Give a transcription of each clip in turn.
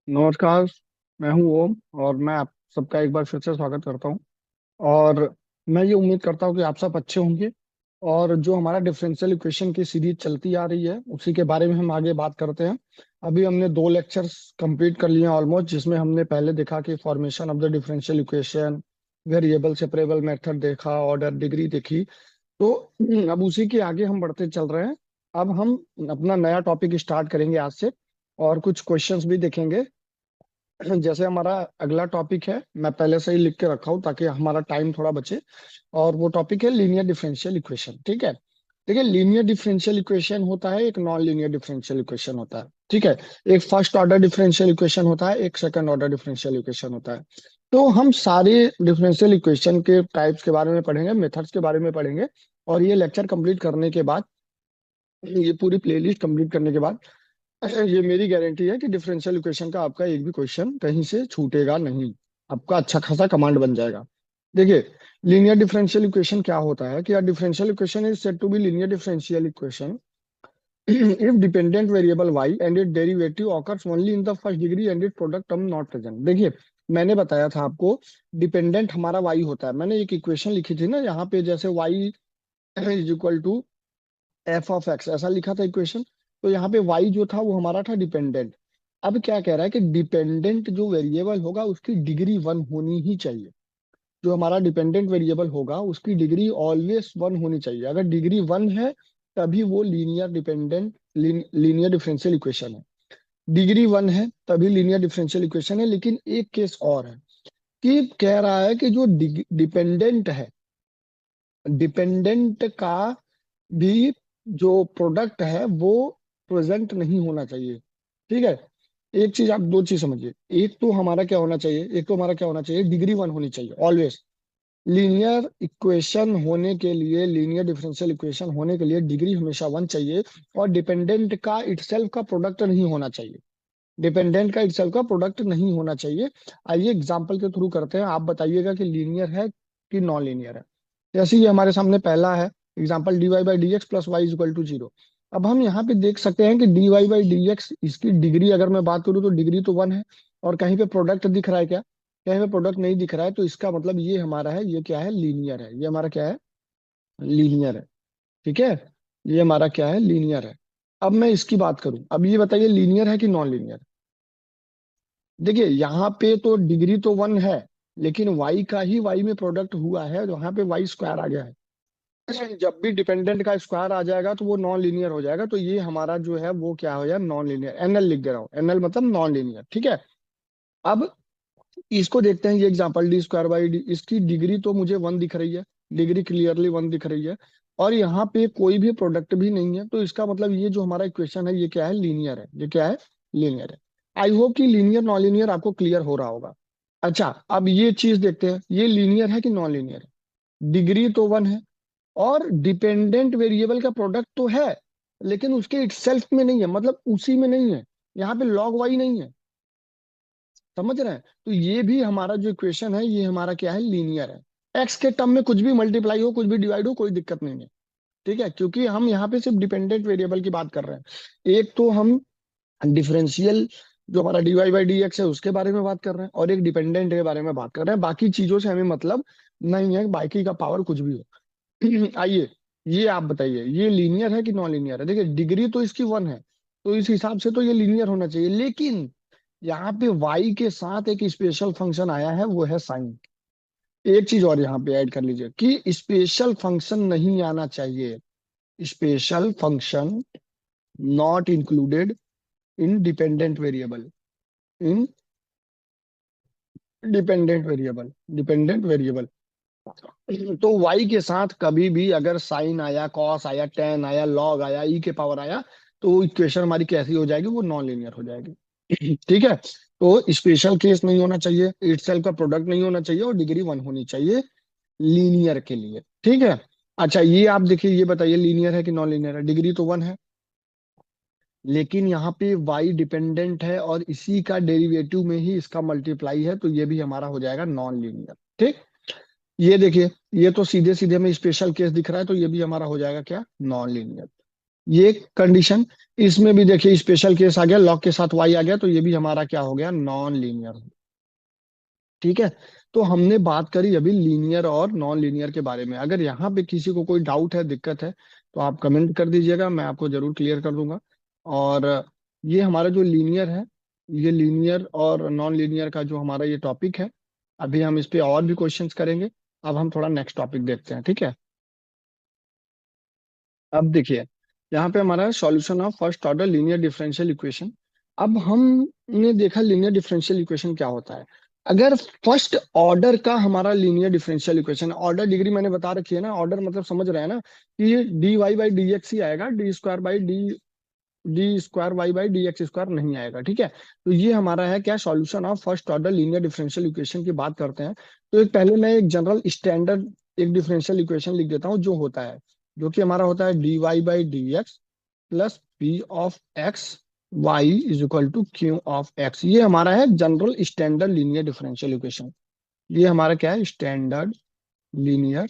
नमस्कार। मैं हूं ओम और मैं आप सबका एक बार फिर से स्वागत करता हूं। और मैं ये उम्मीद करता हूं कि आप सब अच्छे होंगे। और जो हमारा डिफरेंशियल इक्वेशन की सीरीज चलती आ रही है उसी के बारे में हम आगे बात करते हैं। अभी हमने 2 लेक्चर्स कंप्लीट कर लिए हैं ऑलमोस्ट, जिसमें हमने पहले देखा कि formation of the differential equation, variable separable method देखा, ऑर्डर डिग्री देखी। तो अब उसी के आगे हम बढ़ते चल रहे हैं। अब हम अपना नया टॉपिक स्टार्ट करेंगे आज से, और कुछ क्वेश्चंस भी देखेंगे। जैसे हमारा अगला टॉपिक है, मैं पहले से ही लिख के रखा हूँ ताकि हमारा टाइम थोड़ा बचे। और वो टॉपिक है लीनियर डिफरेंशियल इक्वेशन। ठीक है। देखिए, लीनियर डिफरेंशियल इक्वेशन होता है, एक नॉन लीनियर डिफरेंशियल इक्वेशन होता है। ठीक है। एक फर्स्ट ऑर्डर डिफरेंशियल इक्वेशन होता है, एक सेकंड ऑर्डर डिफरेंशियल इक्वेशन होता है। तो हम सारे डिफरेंशियल इक्वेशन के टाइप्स के बारे में पढ़ेंगे, मेथड्स के बारे में पढ़ेंगे। और ये लेक्चर कंप्लीट करने के बाद, ये पूरी प्लेलिस्ट कंप्लीट करने के बाद, ये मेरी गारंटी है कि डिफरेंशियल इक्वेशन का आपका एक भी क्वेश्चन कहीं से छूटेगा नहीं। आपका अच्छा खासा कमांड बन जाएगा। देखिए, लीनियर डिफरेंशियल इक्वेशन क्या होता है कि differential equation is said to be linear differential equation if dependent variable y and its derivative occurs only in the first degree and its product term not present। देखिए, मैंने बताया था आपको, dependent हमारा y होता है। मैंने एक इक्वेशन लिखी थी ना यहाँ पे, जैसे y is equal to F of X, ऐसा लिखा था इक्वेशन। तो यहाँ पे y जो था वो हमारा था डिपेंडेंट। अब क्या कह रहा है कि डिपेंडेंट जो वेरिएबल होगा उसकी डिग्री 1 होनी ही चाहिए। जो हमारा डिपेंडेंट वेरिएबल होगा उसकी डिग्री ऑलवेज 1 होनी चाहिए। अगर डिग्री 1 है तभी वो linear dependent linear differential equation है। डिग्री 1 है तभी लीनियर डिफरेंशियल इक्वेशन है। लेकिन एक केस और है कि कह रहा है कि जो डिपेंडेंट है, डिपेंडेंट का भी जो प्रोडक्ट है वो प्रेजेंट नहीं होना चाहिए। ठीक है। एक चीज, आप दो चीज समझिए। एक तो हमारा क्या होना चाहिए, एक तो हमारा क्या होना चाहिए, डिग्री 1 होनी चाहिए ऑलवेज। लीनियर इक्वेशन होने के लिए, लीनियर डिफरेंशियल इक्वेशन होने के लिए डिग्री हमेशा 1 चाहिए। और डिपेंडेंट का इटसेल्फ का प्रोडक्ट नहीं होना चाहिए। डिपेंडेंट का इटसेल्फ का प्रोडक्ट नहीं होना चाहिए। आइए एग्जांपल के थ्रू करते हैं, आप बताइएगा कि लीनियर है कि नॉन लीनियर है। जैसे ये हमारे सामने पहला है example, D Y by D x plus Y is equal to zero. अब हम यहाँ पे देख सकते हैं कि D Y by D X, इसकी डिग्री अगर मैं बात करूँ तो डिग्री तो 1 है। और कहीं पे प्रोडक्ट दिख रहा है क्या? कहीं पे प्रोडक्ट नहीं दिख रहा है, तो इसका मतलब ये हमारा है, ये क्या है, लीनियर है। ये हमारा क्या है, लीनियर है। ठीक है। ये हमारा क्या है, लीनियर है। अब मैं इसकी बात करूं, अब ये बताइए लीनियर है कि नॉन लीनियर। देखिए, यहाँ पे तो डिग्री तो 1 है, लेकिन y का ही y में प्रोडक्ट हुआ है, वहां पे y स्क्वायर आ गया है। जब भी डिपेंडेंट का स्क्वायर आ जाएगा तो वो नॉन लीनियर हो जाएगा। तो ये हमारा जो है वो क्या हो जाए, नॉन लीनियर। एनएल लिख दे रहा हूँ, एनएल मतलब नॉन लीनियर। ठीक है। अब इसको देखते हैं, ये example D square by D, इसकी डिग्री तो मुझे 1 दिख रही है, डिग्री क्लियरली 1 दिख रही है। और यहाँ पे कोई भी प्रोडक्ट भी नहीं है, तो इसका मतलब ये जो हमारा इक्वेशन है ये क्या है, लीनियर है। ये क्या है, लीनियर है। आई होप कि लीनियर नॉन लीनियर आपको क्लियर हो रहा होगा। अच्छा, अब ये चीज देखते हैं, ये लीनियर है कि नॉन लीनियर है। डिग्री तो 1 है, और डिपेंडेंट वेरिएबल का प्रोडक्ट तो है, लेकिन उसके इटसेल्फ में नहीं है, मतलब उसी में नहीं है। यहाँ पे लॉग वाई नहीं है। समझ रहे हैं? तो ये भी हमारा जो इक्वेशन है ये हमारा क्या है, लीनियर है। एक्स के टर्म में कुछ भी मल्टीप्लाई हो, कुछ भी डिवाइड हो, कोई दिक्कत नहीं है। ठीक है, क्योंकि हम यहाँ पे सिर्फ डिपेंडेंट वेरिएबल की बात कर रहे हैं। एक तो हम डिफरेंशियल जो हमारा डीवाई बाई डी एक्स है उसके बारे में बात कर रहे हैं, और एक डिपेंडेंट के बारे में बात कर रहे हैं। बाकी चीजों से हमें मतलब नहीं है, बाकी का पावर कुछ भी हो। आइए, ये आप बताइए, ये लीनियर है कि नॉन लीनियर है। देखिए, डिग्री तो इसकी 1 है, तो इस हिसाब से तो ये लीनियर होना चाहिए। लेकिन यहाँ पे y के साथ एक स्पेशल फंक्शन आया है, वो है साइन। एक चीज और यहाँ पे ऐड कर लीजिए कि स्पेशल फंक्शन नहीं आना चाहिए। Special function not included in dependent variable, in dependent variable. तो y के साथ कभी भी अगर साइन आया, कॉस आया, टेन आया, लॉग आया, ई के पावर आया, तो इक्वेशन हमारी कैसी हो जाएगी, वो नॉन लीनियर हो जाएगी। ठीक है। तो स्पेशल केस नहीं होना चाहिए, इटसेल्फ का प्रोडक्ट नहीं होना चाहिए, और डिग्री 1 होनी चाहिए लीनियर के लिए। ठीक है। अच्छा, ये आप देखिए, ये बताइए लीनियर है कि नॉन लीनियर है। डिग्री तो 1 है, लेकिन यहाँ पे y डिपेंडेंट है और इसी का डेरिवेटिव में ही इसका मल्टीप्लाई है, तो ये भी हमारा हो जाएगा नॉन लीनियर। ठीक। ये देखिए, ये तो सीधे सीधे में स्पेशल केस दिख रहा है, तो ये भी हमारा हो जाएगा क्या, नॉन लीनियर। ये कंडीशन। इसमें भी देखिए स्पेशल केस आ गया, लॉग के साथ वाई आ गया, तो ये भी हमारा क्या हो गया, नॉन लीनियर। ठीक है। तो हमने बात करी अभी लीनियर और नॉन लीनियर के बारे में। अगर यहाँ पे किसी को कोई डाउट है, दिक्कत है, तो आप कमेंट कर दीजिएगा, मैं आपको जरूर क्लियर कर दूंगा। और ये हमारा जो लीनियर है, ये लीनियर और नॉन लीनियर का जो हमारा ये टॉपिक है, अभी हम इस पे और भी क्वेश्चंस करेंगे। अब हम थोड़ा नेक्स्ट टॉपिक देखते हैं, ठीक है। अब देखिए, यहाँ पे हमारा solution of first order linear differential equation. अब हमने देखा लीनियर डिफरेंशियल इक्वेशन क्या होता है। अगर फर्स्ट ऑर्डर का हमारा linear differential equation, order degree मैंने बता रखी है ना, ऑर्डर मतलब समझ रहे हैं ना, कि ये D Y by D X ही आएगा, D square by D D square Y by D X square नहीं आएगा। ठीक है। तो ये हमारा है क्या, solution of first order linear differential equation की बात करते हैं। तो एक पहले मैं एक जनरल स्टैंडर्ड एक डिफरेंशियल इक्वेशन लिख देता हूँ, जो होता है, जो कि हमारा होता है D Y by D x plus P of X Y is equal to Q of X. ये हमारा है general standard linear differential equation. ये हमारा क्या है, standard linear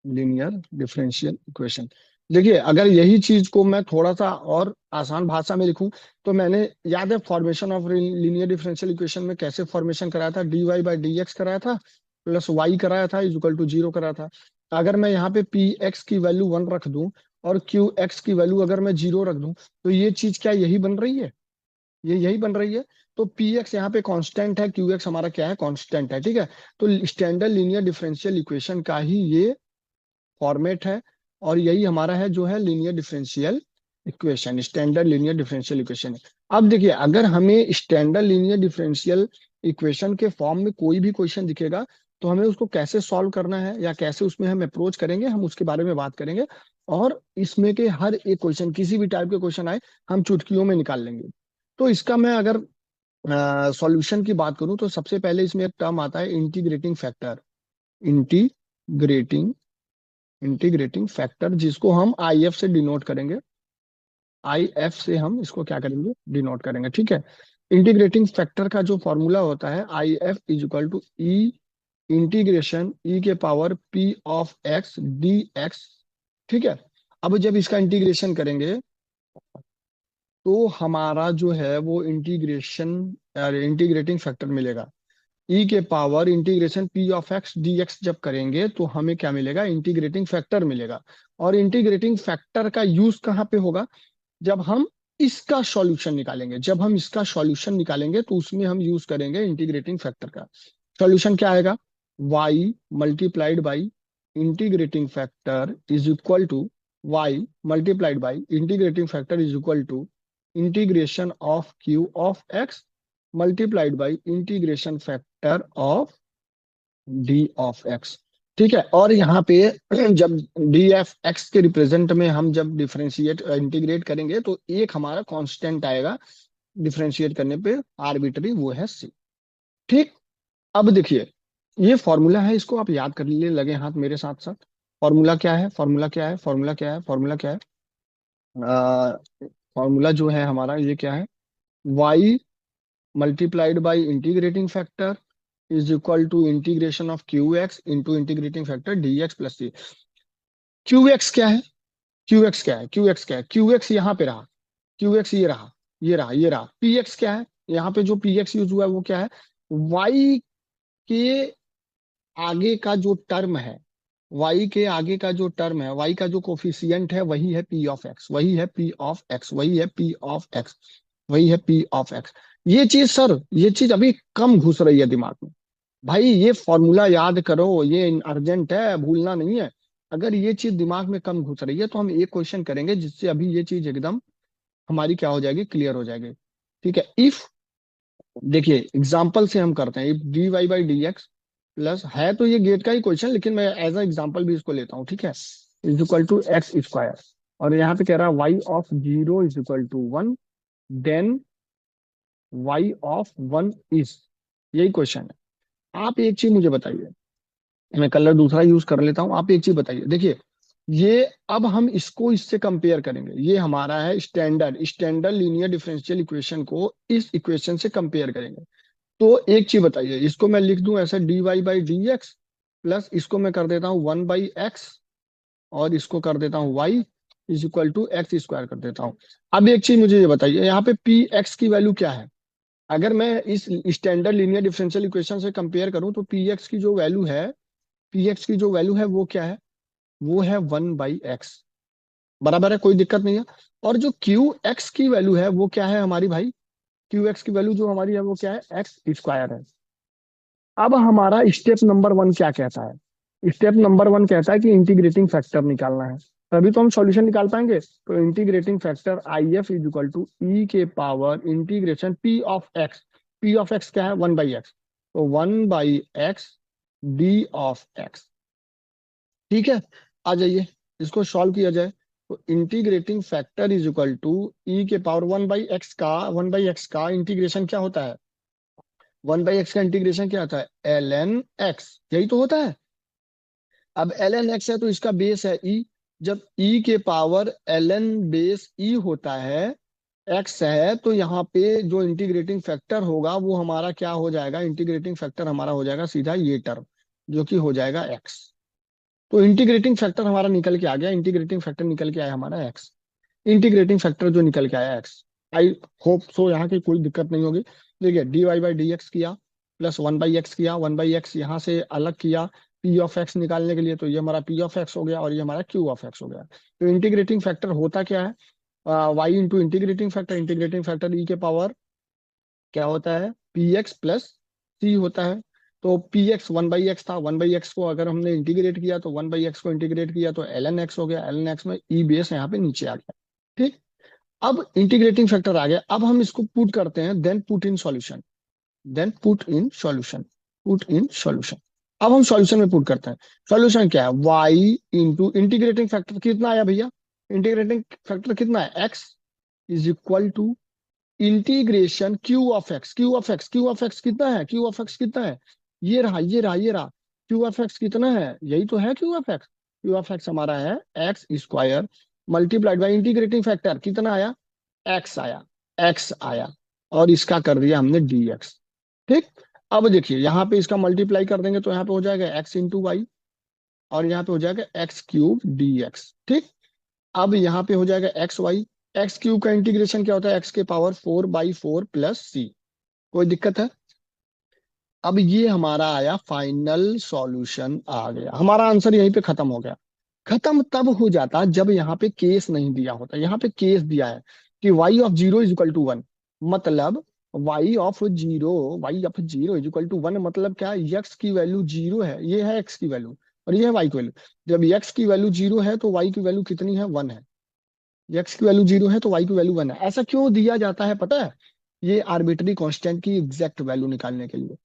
linear differential equation. देखिए, अगर यही चीज को मैं थोड़ा सा और आसान भाषा में लिखूं, तो मैंने, याद है formation of linear differential equation में कैसे फॉर्मेशन कराया था, D Y by D X कराया था प्लस वाई कराया था इज इक्वल टू जीरो कराया था। अगर मैं यहाँ पे पी एक्स की वैल्यू वन रख दूं और क्यू एक्स की वैल्यू अगर मैं जीरो रख दूं, तो ये चीज क्या यही बन रही है, ये यही बन रही है। तो पी एक्स यहाँ पे कांस्टेंट है, क्यू एक्स हमारा क्या है, कांस्टेंट है। ठीक है। तो स्टैंडर्ड लीनियर डिफरेंशियल इक्वेशन का ही ये फॉर्मेट है, और यही हमारा है जो है linear differential equation, standard linear differential equation है। अब देखिए, अगर हमें स्टैंडर्ड लीनियर डिफरेंशियल इक्वेशन के फॉर्म में कोई भी क्वेश्चन दिखेगा, तो हमें उसको कैसे सॉल्व करना है या कैसे उसमें हम अप्रोच करेंगे, हम उसके बारे में बात करेंगे। और इसमें के हर एक क्वेश्चन, किसी भी टाइप के क्वेश्चन आए, हम चुटकियों में निकाल लेंगे। तो इसका मैं अगर सॉल्यूशन की बात करूं, तो सबसे पहले इसमें एक टर्म आता है integrating factor. Integrating integrating factor, जिसको हम आई एफ से डिनोट करेंगे। आई एफ से हम इसको क्या करेंगे, डिनोट करेंगे। ठीक है। इंटीग्रेटिंग फैक्टर का जो फॉर्मूला होता है, I F is equal to E integration E के power P of X D X. ठीक है। अब जब इसका इंटीग्रेशन करेंगे, तो हमारा जो है वो इंटीग्रेटिंग फैक्टर मिलेगा। ई के power integration P of X D x जब करेंगे, तो हमें क्या मिलेगा, इंटीग्रेटिंग फैक्टर मिलेगा। और इंटीग्रेटिंग फैक्टर का यूज कहाँ पे होगा, जब हम इसका सॉल्यूशन निकालेंगे। जब हम इसका सॉल्यूशन निकालेंगे, तो उसमें हम यूज करेंगे इंटीग्रेटिंग फैक्टर का। सॉल्यूशन क्या आएगा, y multiplied by integrating factor is equal to y multiplied by integrating factor is equal to integration of q of x multiplied by integration factor of D of x. ठीक है। और यहाँ पे जब D F X के represent में हम जब डिफरेंशिएट इंटीग्रेट करेंगे, तो एक हमारा कांस्टेंट आएगा डिफरेंशिएट करने पे, आर्बिट्री, वो है सी। ठीक। अब देखिए, ये फॉर्मूला है, इसको आप याद कर लिए लगे हाथ मेरे साथ साथ। फॉर्मूला क्या है, फॉर्मूला क्या है, फॉर्मूला क्या है, फॉर्मूला क्या है, फॉर्मूला जो है हमारा ये क्या है, y multiplied by integrating factor is equal to integration of Q X into integrating factor D x plus C. Q X क्या है, क्यू एक्स क्या है, क्यू एक्स क्या है, क्यू एक्स यहाँ पे रहा, क्यू एक्स ये रहा, ये रहा, ये रहा। पी एक्स क्या है, यहाँ पे जो पी एक्स यूज हुआ है वो क्या है, वाई के आगे का जो टर्म है, वाई के आगे का जो टर्म है, वाई का जो कोफिशियंट है, वही है पी ऑफ एक्स, वही है पी ऑफ एक्स, वही है पी ऑफ एक्स, वही है पी ऑफ एक्स। ये चीज सर, ये चीज अभी कम घुस रही है दिमाग में। भाई ये फॉर्मूला याद करो, ये अर्जेंट है, भूलना नहीं है। अगर ये चीज दिमाग में कम घुस रही है, तो हम एक क्वेश्चन करेंगे जिससे अभी ये चीज एकदम हमारी क्या हो जाएगी, क्लियर हो जाएगी। ठीक है। इफ, देखिए एग्जाम्पल से हम करते हैं, if D Y by D x plus, है तो ये गेट का ही क्वेश्चन, लेकिन मैं एज अ एग्जाम्पल भी इसको लेता हूँ। ठीक है। Is equal to X square, और यहाँ पे कह रहा है Y of zero is equal to one, then Y of one is, यही क्वेश्चन है। आप एक चीज मुझे बताइए, मैं कलर दूसरा यूज कर लेता हूँ। आप एक चीज बताइए, देखिए ये, अब हम इसको इससे कंपेयर करेंगे। ये हमारा है standard standard linear differential equation को इस इक्वेशन से कंपेयर करेंगे। तो एक चीज बताइए, इसको मैं लिख दूं ऐसे D Y by D x plus, इसको मैं कर देता हूँ वन बाई एक्स, और इसको कर देता हूँ Y is equal to X square कर देता हूँ। अब एक चीज मुझे ये बताइए, यहाँ पे पी एक्स की वैल्यू क्या है? अगर मैं इस स्टैंडर्ड लीनियर डिफरेंशियल इक्वेशन से कंपेयर करूं तो पी एक्स की जो वैल्यू है, पी एक्स की जो वैल्यू है वो क्या है? वो है 1/x। बराबर है, कोई दिक्कत नहीं है। और जो क्यू एक्स की वैल्यू है वो क्या है हमारी भाई? क्यू एक्स की वैल्यू जो हमारी है वो क्या है? एक्स स्क्वायर है। अब हमारा स्टेप नंबर वन क्या कहता है? स्टेप नंबर वन कहता है कि इंटीग्रेटिंग फैक्टर निकालना है, तभी तो हम सॉल्यूशन निकाल पाएंगे। तो integrating factor I F is equal to E के power integration P of X. P of x क्या है? 1/x। तो 1/x डी ऑफ एक्स। ठीक है, आ जाइए, इसको सॉल्व किया जाए। तो integrating factor is equal to E के पावर 1/x का इंटीग्रेशन क्या होता है? 1/x का इंटीग्रेशन क्या होता है? ln x, यही तो होता है। अब ln x है तो इसका बेस है ई। जब ई के पावर ln बेस ई होता है, x है, तो यहाँ पे जो इंटीग्रेटिंग फैक्टर होगा वो हमारा क्या हो जाएगा? इंटीग्रेटिंग फैक्टर हमारा हो जाएगा सीधा ये टर्म, जो कि हो जाएगा x। तो इंटीग्रेटिंग फैक्टर हमारा निकल के आ गया, इंटीग्रेटिंग फैक्टर निकल के आया हमारा x। इंटीग्रेटिंग फैक्टर जो निकल के आया एक्स। आई होप सो यहाँ की कोई दिक्कत नहीं होगी। देखिए dy/dx किया, प्लस 1/x किया, 1/x यहाँ से अलग किया पी ऑफ एक्स निकालने के लिए, तो ये हमारा पी ऑफ एक्स हो गया और ये हमारा क्यू ऑफ एक्स हो गया। तो इंटीग्रेटिंग फैक्टर होता क्या है? Y into integrating factor. Integrating factor E के पावर क्या होता है? पी एक्स प्लस सी होता है। तो पी एक्स 1/x था, 1/x को अगर हमने इंटीग्रेट किया तो 1/x को इंटीग्रेट किया तो ln x हो गया, ln x में ई बेस यहाँ पे नीचे आ गया। ठीक, अब इंटीग्रेटिंग फैक्टर आ गया, अब हम इसको पुट करते हैं, then put in solution. Then put in solution, put in solution. अब हम सॉल्यूशन में पुट करते हैं। सॉल्यूशन क्या है? y इंटू इंटीग्रेटिंग फैक्टर कितना आया भैया? इंटीग्रेटिंग फैक्टर कितना है? x is equal to integration Q of X. Q of X, Q of x कितना है? क्यू ऑफ एक्स कितना है? ये रहा, ये रहा, ये रहा। क्यू ऑफ एक्स कितना है? यही तो है Q of X. Q of x हमारा है x square multiplied by integrating factor कितना आया? एक्स आया, एक्स आया। और इसका कर दिया हमने डी एक्स। ठीक, अब देखिए यहाँ पे इसका मल्टीप्लाई कर देंगे तो यहाँ पे हो जाएगा एक्स इंटू वाई, और यहाँ पे हो जाएगा एक्स क्यूब डी एक्स। ठीक, अब यहाँ पे हो जाएगा एक्स वाई। एक्स क्यूब का इंटीग्रेशन क्या होता है? एक्स के पावर 4/4 प्लस सी। कोई दिक्कत है? अब ये हमारा आया फाइनल सॉल्यूशन, आ गया हमारा आंसर, यहीं पे खत्म हो गया। खत्म तब हो जाता जब यहाँ पे केस नहीं दिया होता। यहाँ पे केस दिया है कि y of 0 is equal to 1। मतलब y of 0 is equal to 1 मतलब क्या है? x की वैल्यू 0 है, ये है x की वैल्यू और ये है y की वैल्यू। जब x की वैल्यू 0 है तो y की वैल्यू कितनी है? 1 है। x की वैल्यू 0 है तो y की वैल्यू 1 है। ऐसा क्यों दिया जाता है पता है? ये आर्बिट्री कांस्टेंट की एग्जैक्ट वैल्यू निकालने के लिए।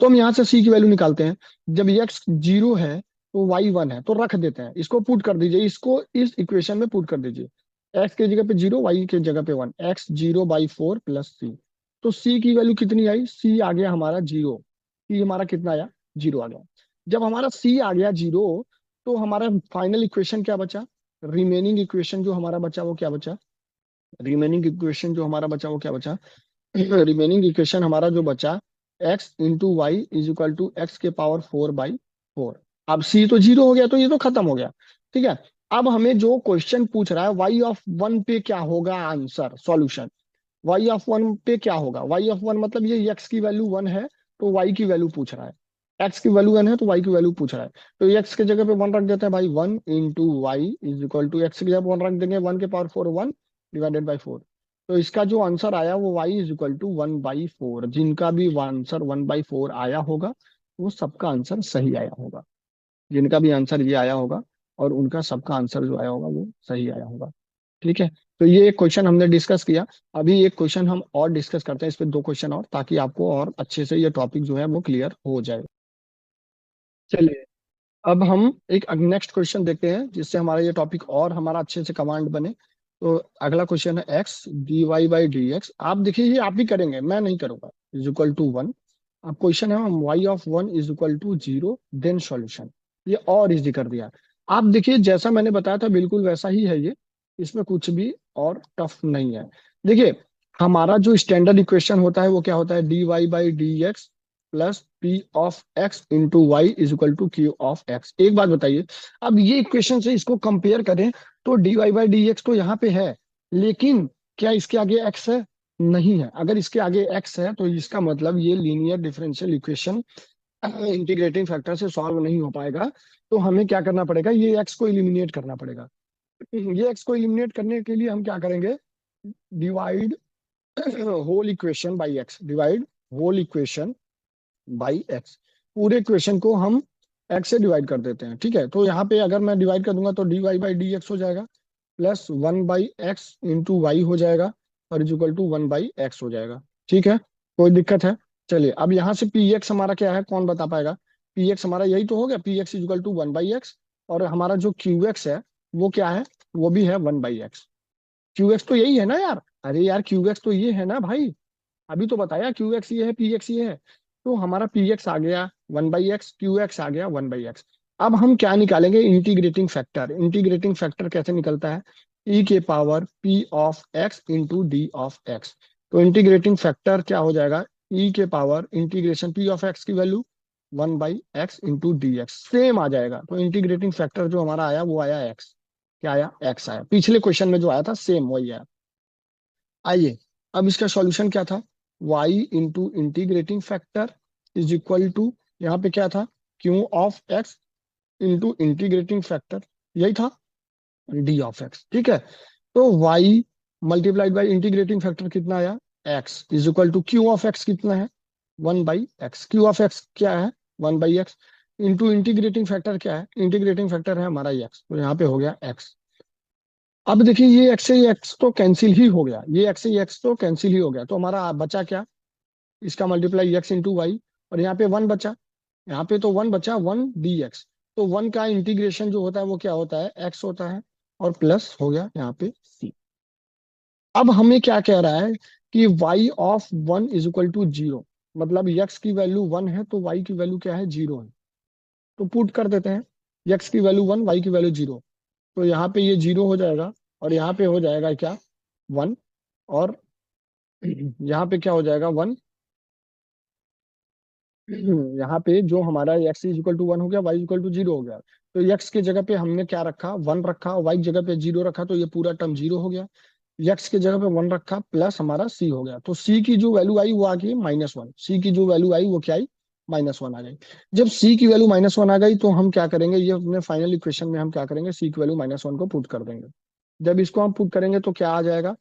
तो हम यहाँ से c की वैल्यू निकालते हैं। जब x 0 है तो y 1 है, तो रख देते हैं, इसको पुट कर दीजिए, इसको इस इक्वेशन में पुट कर दीजिए। x की जगह पे 0, y की जगह पे 1, x 0/4 प्लस c। तो c की वैल्यू कितनी आई? c आ गया हमारा 0। c हमारा कितना आया? 0 आ गया। जब हमारा c आ गया 0, तो हमारा फाइनल इक्वेशन क्या बचा? रिमेनिंग इक्वेशन जो हमारा बचा वो क्या बचा? रिमेनिंग इक्वेशन जो हमारा बचा वो क्या बचा? रिमेनिंग इक्वेशन हमारा जो बचा, X into Y is equal to X के पावर 4/4। अब सी तो 0 हो गया तो ये तो खत्म हो गया। ठीक है, अब हमें जो क्वेश्चन पूछ रहा है y(1) पे क्या होगा आंसर, सॉल्यूशन। y(1) पे क्या होगा? y(1) मतलब ये x की वैल्यू 1 है तो y की वैल्यू पूछ रहा है। x की वैल्यू 1 है तो y की वैल्यू पूछ रहा है। तो x की जगह पे 1 रख देते हैं भाई। 1 into Y is equal to X की जगह 1 रख देंगे, 1 के पावर 4, 1 डिवाइडेड बाई 4। तो इसका जो आंसर आया वो y इज इक्वल टू 1/4। जिनका भी आंसर 1/4 आया होगा वो सबका आंसर सही आया होगा। जिनका भी आंसर ये आया होगा और उनका सबका आंसर जो आया होगा वो सही आया होगा। ठीक है, तो ये एक क्वेश्चन हमने डिस्कस किया। अभी एक क्वेश्चन हम और डिस्कस करते हैं, इस पे 2 क्वेश्चन और, ताकि आपको और अच्छे से ये टॉपिक जो है वो क्लियर हो जाए। चलिए, अब हम एक नेक्स्ट क्वेश्चन देखते हैं जिससे हमारा ये टॉपिक और हमारा अच्छे से कमांड बने। तो अगला क्वेश्चन है एक्स dy/dx। आप देखिए ये आप ही करेंगे, मैं नहीं करूंगा। Is equal to 1। अब क्वेश्चन है y(1) is equal to 0, then solution. ये और इजी कर दिया। आप देखिए जैसा मैंने बताया था बिल्कुल वैसा ही है ये, इसमें कुछ भी और टफ नहीं है। देखिए हमारा जो स्टैंडर्ड इक्वेशन होता है वो क्या होता है? dy/dx plus P of x into Y is equal to Q of X. एक बात बताइए, अब ये इक्वेशन से इसको कंपेयर करें तो dy बाई डी एक्स तो यहाँ पे है, लेकिन क्या इसके आगे x है? नहीं है। अगर इसके आगे x है तो इसका मतलब ये linear differential equation integrating factor से सॉल्व नहीं हो पाएगा। तो हमें क्या करना पड़ेगा, ये x को इलिमिनेट करना पड़ेगा। ये x को इलिमिनेट करने के लिए हम क्या करेंगे, divide whole equation by X, divide whole equation by X. पूरे इक्वेशन को हम x से डिवाइड कर देते हैं, ठीक है। तो यहाँ पे अगर मैं डिवाइड कर दूंगा तो dy बाई डी एक्स हो जाएगा, प्लस 1/x इंटू वाई हो जाएगा, और इज इक्वल टू 1/x हो जाएगा। ठीक है, कोई दिक्कत है? चलिए, अब यहाँ से पी एक्स हमारा क्या है, कौन बता पाएगा? पी एक्स हमारा यही तो हो गया, P X is equal to 1/x। और हमारा जो क्यू एक्स है वो क्या है, वो भी है 1/x। क्यू एक्स तो यही है ना यार, अरे यार क्यू एक्स तो ये है ना भाई, अभी तो बताया क्यू एक्स ये है, पी एक्स ये है। तो हमारा पी एक्स आ गया 1/x, क्यू एक्स आ गया 1/x। अब हम क्या निकालेंगे, इंटीग्रेटिंग फैक्टर। इंटीग्रेटिंग फैक्टर कैसे निकलता है, ई के power P of x into D of x. तो इंटीग्रेटिंग फैक्टर क्या हो जाएगा, ई के power integration P of X की value 1/x into D X, same आ जाएगा। तो इंटीग्रेटिंग फैक्टर जो हमारा आया वो आया एक्स। क्या आया, एक्स आया। पिछले क्वेश्चन में जो आया था सेम वही आया। आइए, अब इसका सॉल्यूशन क्या था, y into integrating factor is equal to, यहाँ पे क्या था, Q of x into integrating factor, यही था, डी ऑफ एक्स। ठीक है, तो y multiplied by integrating factor कितना आया, x is equal to Q of x कितना है, 1/x। क्यू ऑफ एक्स क्या है, 1/x, इंटू इंटीग्रेटिंग फैक्टर क्या है, इंटीग्रेटिंग फैक्टर है हमारा x, तो यहाँ पे हो गया x। अब देखिए, ये एक्स से ये एक्स तो कैंसिल ही हो गया, ये एक्स से ये एक्स तो कैंसिल ही हो गया, तो हमारा बचा क्या, इसका मल्टीप्लाई एक्स इंटू वाई, और यहाँ पे वन बचा, यहाँ पे तो वन बचा, 1/dx। तो वन का इंटीग्रेशन जो होता है वो क्या होता है, एक्स होता है, और प्लस हो गया यहाँ पे c। अब हमें क्या कह रहा है कि y of 1 is equal to 0, मतलब x की वैल्यू 1 है तो y की वैल्यू क्या है, 0 है। तो पुट कर देते हैं, x की वैल्यू 1, y की वैल्यू 0। तो यहाँ पे ये 0 हो जाएगा, और यहाँ पे हो जाएगा क्या, 1। और यहाँ पे क्या हो जाएगा, 1। यहाँ पे जो हमारा x इज इक्वल टू 1 हो गया, y इक्वल टू 0 हो गया। तो x की जगह पे हमने क्या रखा, 1 रखा, y की जगह पे 0 रखा, तो ये पूरा टर्म 0 हो गया। x की जगह पे 1 रखा, प्लस हमारा c हो गया। तो c की जो वैल्यू आई वो आ गई -1, c की जो वैल्यू आई वो क्या आई, -1 आ गई। जब c की वैल्यू -1 आ गई तो हम क्या करेंगे, ये अपने फाइनल इक्वेशन में हम क्या करेंगे, c की वैल्यू -1 को पुट कर देंगे। जब इसको हम पुट करेंगे तो क्या आ जाएगा,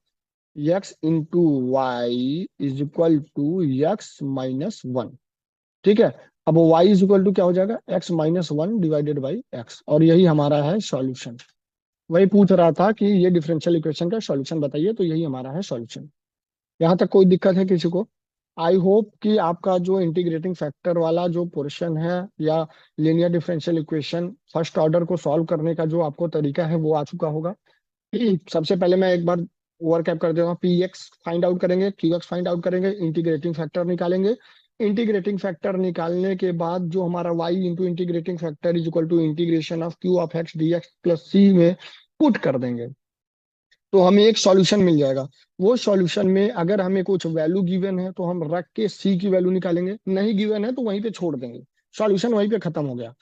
x into Y is equal to x-1। ठीक है, अब y इज इक्वल टू क्या हो जाएगा, x-1 डिवाइडेड बाई x, और यही हमारा है सॉल्यूशन। वही पूछ रहा था कि ये डिफरेंशियल इक्वेशन का सॉल्यूशन बताइए, तो यही हमारा है सॉल्यूशन। यहाँ तक कोई दिक्कत है किसी को? आई होप कि आपका जो इंटीग्रेटिंग फैक्टर वाला जो पोर्शन है, या linear differential equation first order को सॉल्व करने का जो आपको तरीका है वो आ चुका होगा। सबसे पहले मैं एक बार ओवर कैप कर देता हूँ, पी एक्स फाइंड आउट करेंगे, क्यू एक्स फाइंड आउट करेंगे, इंटीग्रेटिंग फैक्टर निकालेंगे। इंटीग्रेटिंग फैक्टर निकालने के बाद जो हमारा y into integrating factor is equal to integration of q of x D x plus C में पुट कर देंगे, तो हमें एक सॉल्यूशन मिल जाएगा। वो सॉल्यूशन में अगर हमें कुछ वैल्यू गिवन है तो हम रख के c की वैल्यू निकालेंगे, नहीं गिवन है तो वहीं पे छोड़ देंगे, सॉल्यूशन वहीं पे खत्म हो गया।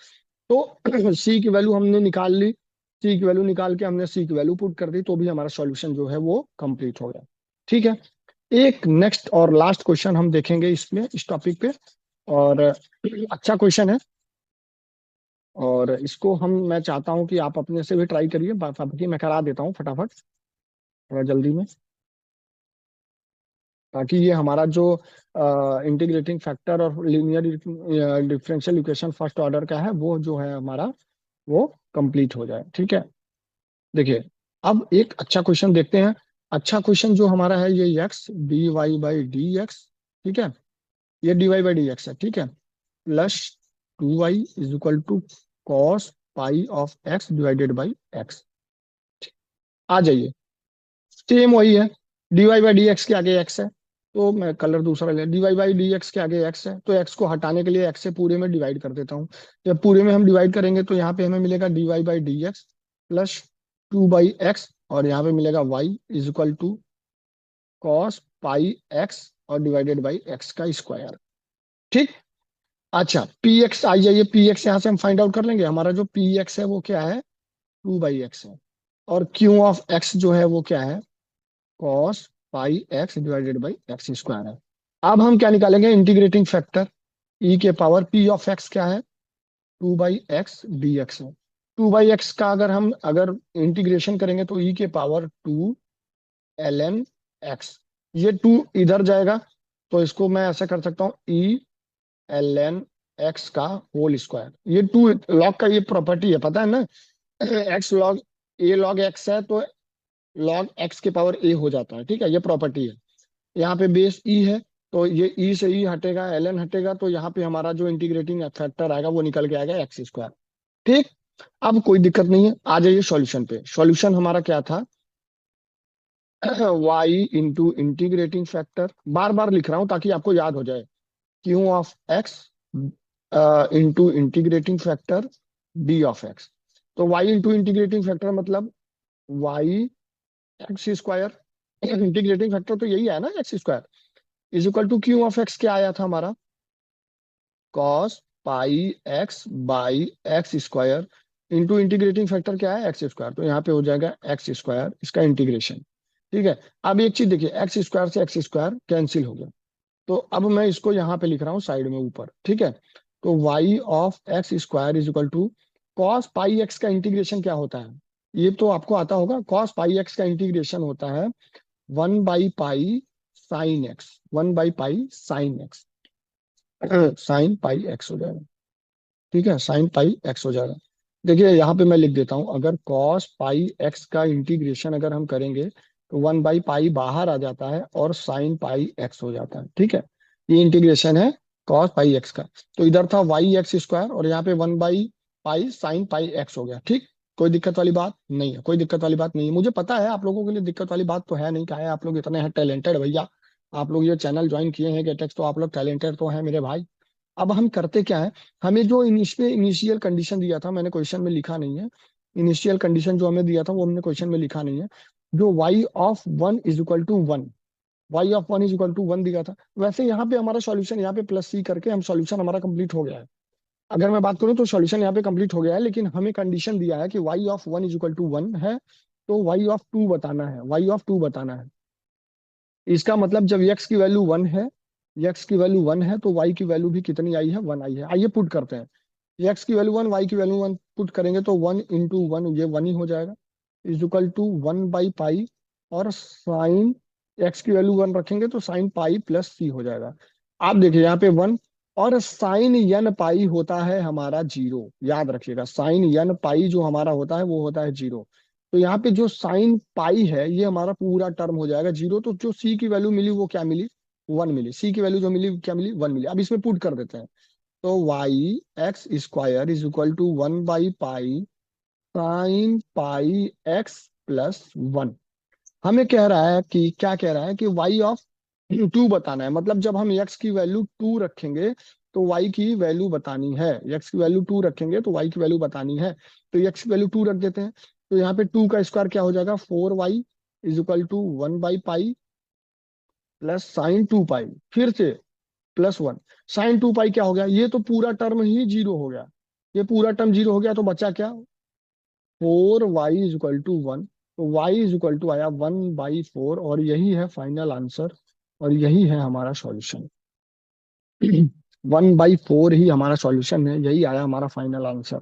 तो सी की वैल्यू हमने निकाल ली, सी की वैल्यू निकाल के हमने सी की वैल्यू पुट कर दी, तो भी हमारा सॉल्यूशन जो है वो कंप्लीट हो गया। ठीक है, एक नेक्स्ट और लास्ट क्वेश्चन हम देखेंगे इसमें, इस टॉपिक पे। और अच्छा क्वेश्चन है, और इसको मैं चाहता हूं कि आप अपने से भी ट्राई करिए, बाकी मैं करा देता हूँ फटाफट, थोड़ा जल्दी में, ताकि ये हमारा जो इंटीग्रेटिंग फैक्टर और linear differential equation first order का है वो जो है हमारा, वो कंप्लीट हो जाए। ठीक है, देखिए, अब एक अच्छा क्वेश्चन देखते हैं। अच्छा क्वेश्चन जो हमारा है, ये X D Y by D X, ठीक है, ये D Y by D X है, ठीक है, plus 2y is equal to cos pi of X divided by X. आ जाइए, सेम वही है, D Y by D X के आगे एक्स है, तो मैं कलर दूसरा ले, D Y by D X के आगे एक्स है, तो एक्स को हटाने के लिए एक्स से पूरे में डिवाइड कर देता हूँ। जब पूरे में हम डिवाइड करेंगे तो यहाँ पे हमें मिलेगा d Y by D x plus 2/x, और यहाँ पे मिलेगा y is equal to cos pi x और डिवाइडेड बाई एक्स का स्क्वायर। ठीक, अच्छा पी एक्स आ जाइए, पी एक्स यहाँ से हम फाइंड आउट कर लेंगे, हमारा जो पी एक्स है वो क्या है, 2/x है, और क्यू ऑफ एक्स जो है वो क्या है, cos pi x divided by x square है। अब हम क्या निकालेंगे, इंटीग्रेटिंग फैक्टर। ई के पावर पी ऑफ एक्स क्या है, 2/x dx है। 2/x का अगर इंटीग्रेशन करेंगे तो ई के पावर 2 ln x, ये 2 इधर जाएगा, तो इसको मैं ऐसा कर सकता हूँ e ln x का होल स्क्वायर। ये 2 लॉग का ये प्रॉपर्टी है, पता है ना। x log a log x है तो लॉग x के पावर a हो जाता है, ठीक है, ये प्रॉपर्टी है। यहाँ पे बेस e है, तो ये e से e हटेगा, ln हटेगा, तो यहाँ पे हमारा जो इंटीग्रेटिंग फैक्टर आएगा वो निकल के आएगा एक्स स्क्वायर। ठीक। अब कोई दिक्कत नहीं है, आ जाइए सॉल्यूशन पे। सॉल्यूशन हमारा क्या था, y इंटू इंटीग्रेटिंग फैक्टर, बार बार लिख रहा हूं ताकि आपको याद हो जाए, Q of x into integrating factor d of x. तो y इंटू इंटीग्रेटिंग फैक्टर मतलब y x square, integrating factor तो यही है ना x square, is equal to Q of x क्या आया था हमारा, cos pi x by x square into integrating factor क्या है एक्स स्क्वायर, तो यहाँ पे हो जाएगा एक्स स्क्वायर, इसका इंटीग्रेशन। ठीक है। अब एक चीज देखिए, एक्स स्क्वायर से एक्स स्क्वायर कैंसिल हो गया, तो अब मैं इसको यहाँ पे लिख रहा हूँ साइड में ऊपर, ठीक है। तो Y of X square is equal to cos pi X का इंटीग्रेशन क्या होता है, ये तो आपको आता होगा, कॉस पाई एक्स का इंटीग्रेशन होता है 1/पाई साइन एक्स, 1/पाई sine X, sine pi X हो जाएगा। ठीक है, साइन पाई एक्स हो जाएगा। देखिए यहाँ पे मैं लिख देता हूँ, अगर कॉस पाई एक्स का इंटीग्रेशन अगर हम करेंगे तो 1/पाई बाहर आ जाता है और साइन पाई एक्स हो जाता है। ठीक है, ये इंटीग्रेशन है कॉस पाई एक्स का। तो इधर था वाई एक्स स्क्वायर और यहाँ पे 1/पाई साइन पाई एक्स हो गया। ठीक, कोई दिक्कत वाली बात नहीं है, कोई दिक्कत वाली बात नहीं है। मुझे पता है आप लोगों के लिए दिक्कत वाली बात तो है नहीं, क्या है, आप लोग इतने हैं टैलेंटेड भैया, आप लोग ये चैनल ज्वाइन किए हैं गेटेक्स, तो आप लोग टैलेंटेड तो हैं मेरे भाई। अब हम करते क्या है, हमें जो इनिशियल कंडीशन दिया था, मैंने क्वेश्चन में लिखा नहीं है, इनिशियल कंडीशन जो हमें दिया था वो हमने क्वेश्चन में लिखा नहीं है, जो y of 1 is equal to 1, y of 1 is equal to 1 दिया था। वैसे यहाँ पे हमारा सॉल्यूशन, यहाँ पे प्लस सी करके हम सॉल्यूशन हमारा कंप्लीट हो गया है। अगर मैं बात करूँ तो सॉल्यूशन यहाँ पे कंप्लीट हो गया है, लेकिन हमें कंडीशन दिया है कि y of 1 is equal to 1 है, तो y ऑफ 2 बताना है, y ऑफ 2 बताना है। इसका मतलब जब x की वैल्यू 1 है, x की वैल्यू 1 है तो y की वैल्यू भी कितनी आई है, 1 आई है। आइए पुट करते हैं, x की वैल्यू 1, y की वैल्यू 1 पुट करेंगे तो 1 इंटू 1 ये 1 ही हो जाएगा, इज इक्वल टू 1/पाई, और साइन x की वैल्यू 1 रखेंगे तो साइन पाई प्लस सी हो जाएगा। आप देखिए यहाँ पे 1, और साइन यन पाई होता है हमारा 0, याद रखिएगा, साइन यन पाई जो हमारा होता है वो होता है 0। तो यहाँ पे जो साइन पाई है ये हमारा पूरा टर्म हो जाएगा 0, तो जो सी की वैल्यू मिली वो क्या मिली, 1 मिली, सी की वैल्यू जो मिली क्या मिली, 1 मिली। अब इसमें पुट कर देते हैं, तो Y X square is equal to 1/पाई साइन पाई एक्स प्लस 1। हमें कह रहा है कि क्या कह रहा है कि वाई ऑफ 2 बताना है, मतलब जब हम x की वैल्यू 2 रखेंगे तो y की वैल्यू बतानी है, x की वैल्यू 2 रखेंगे तो y की वैल्यू बतानी है। तो x की वैल्यू 2 रख देते हैं, तो यहाँ पे 2 का स्क्वायर क्या हो जाएगा, 4y इज इक्वल टू 1/पाई प्लस साइन 2 पाई, फिर से +1, साइन 2 पाई क्या हो गया, ये तो पूरा टर्म ही 0 हो गया, ये पूरा टर्म 0 हो गया, तो बचा क्या, 4y इज इक्वल टू 1। तो y इज इक्वल टू आया 1/4, और यही है फाइनल आंसर, और यही है हमारा सॉल्यूशन। 1/4 ही हमारा सॉल्यूशन है, यही आया हमारा फाइनल आंसर।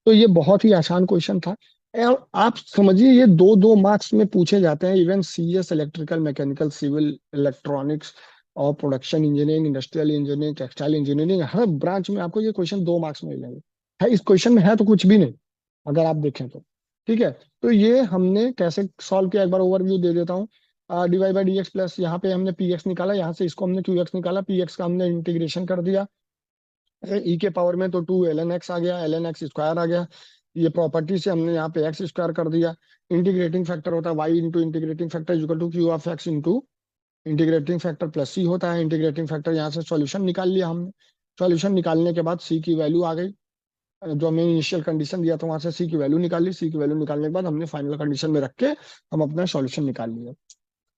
तो ये बहुत ही आसान क्वेश्चन था, और आप समझिए ये 2-2 मार्क्स में पूछे जाते हैं, even CS, electrical, mechanical, civil, electronics और production engineering, industrial engineering, textile engineering, हर ब्रांच में आपको ये क्वेश्चन 2 मार्क्स में मिलेंगे। है, इस क्वेश्चन में है तो कुछ भी नहीं, अगर आप देखें तो। ठीक है, तो ये हमने कैसे सॉल्व किया, एक बार ओवरव्यू दे देता हूँ। dy/dx प्लस, यहाँ पे हमने px निकाला, यहाँ से इसको हमने qx निकाला, px का हमने इंटीग्रेशन कर दिया ई के पावर में, तो 2 ln x आ गया, ln x स्क्वायर आ गया। ये प्रॉपर्टी से हमने यहाँ पे एक्स स्क्वायर कर दिया। इंटीग्रेटिंग फैक्टर होता है Y into integrating factor equal to Q of x into integrating factor plus C होता है। इंटीग्रेटिंग फैक्टर यहाँ से सॉल्यूशन निकाल लिया हमने, सॉल्यूशन निकालने के बाद सी की वैल्यू आ गई, जो हमें इनिशियल कंडीशन दिया था वहां से सी की वैल्यू निकाल ली, सी की वैल्यू निकालने के बाद हमने फाइनल कंडीशन में रख के हम अपना सॉल्यूशन निकाल लिया।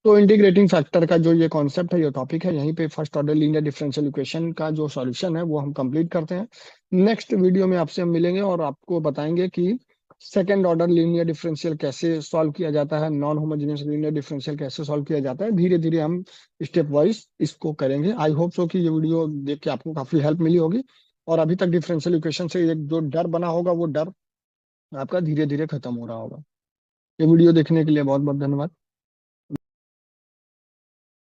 तो इंटीग्रेटिंग फैक्टर का जो ये कॉन्सेप्ट है, ये टॉपिक है, यहीं पे first order linear differential equation का जो सॉल्यूशन है वो हम कंप्लीट करते हैं। नेक्स्ट वीडियो में आपसे हम मिलेंगे और आपको बताएंगे कि सेकंड ऑर्डर लीनियर डिफरेंशियल कैसे सॉल्व किया जाता है, नॉन होमोजेनियस लीनियर डिफरेंशियल कैसे सॉल्व किया जाता है, धीरे धीरे हम स्टेप वाइज इसको करेंगे। आई होप सो कि ये वीडियो देख के आपको काफी हेल्प मिली होगी, और अभी तक डिफरेंशियल इक्वेशन से एक जो डर बना होगा वो डर आपका धीरे धीरे खत्म हो रहा होगा। ये वीडियो देखने के लिए बहुत बहुत धन्यवाद।